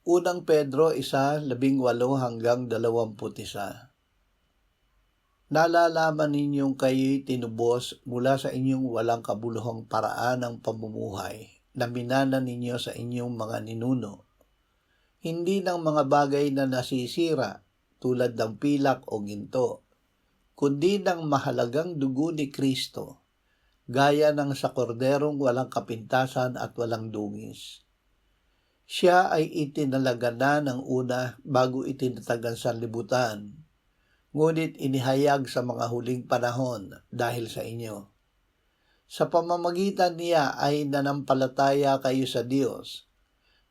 Unang Pedro 1:18-21. Nalalaman ninyong kayo'y tinubos mula sa inyong walang kabuluhang paraan ng pamumuhay na minana ninyo sa inyong mga ninuno. Hindi ng mga bagay na nasisira tulad ng pilak o ginto, kundi ng mahalagang dugo ni Kristo, gaya ng sa korderong walang kapintasan at walang dungis. Siya ay itinalaga na ng una bago itinatag ang sanlibutan, ngunit inihayag sa mga huling panahon dahil sa inyo. Sa pamamagitan niya ay nanampalataya kayo sa Diyos,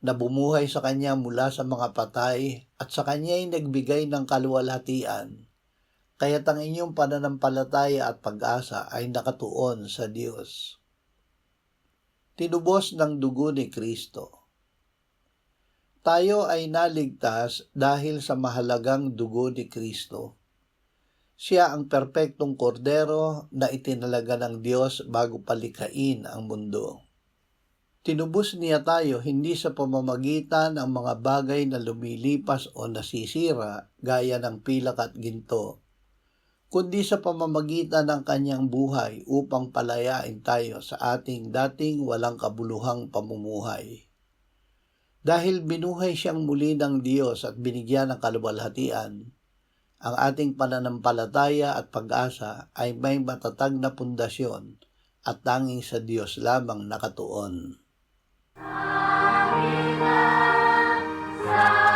na bumuhay sa Kanya mula sa mga patay at sa Kanya ay nagbigay ng kaluwalhatian, kaya't ang inyong pananampalataya at pag-asa ay nakatuon sa Diyos. Tinubos ng dugo ni Kristo. Tayo ay naligtas dahil sa mahalagang dugo ni Kristo. Siya ang perpektong kordero na itinalaga ng Diyos bago palikhain ang mundo. Tinubos niya tayo hindi sa pamamagitan ng mga bagay na lumilipas o nasisira gaya ng pilak at ginto, kundi sa pamamagitan ng kanyang buhay upang palayain tayo sa ating dating walang kabuluhang pamumuhay. Dahil binuhay siyang muli ng Diyos at binigyan ng kaluwalhatian, ang ating pananampalataya at pag-asa ay may matatag na pundasyon at tanging sa Diyos lamang nakatuon. Sa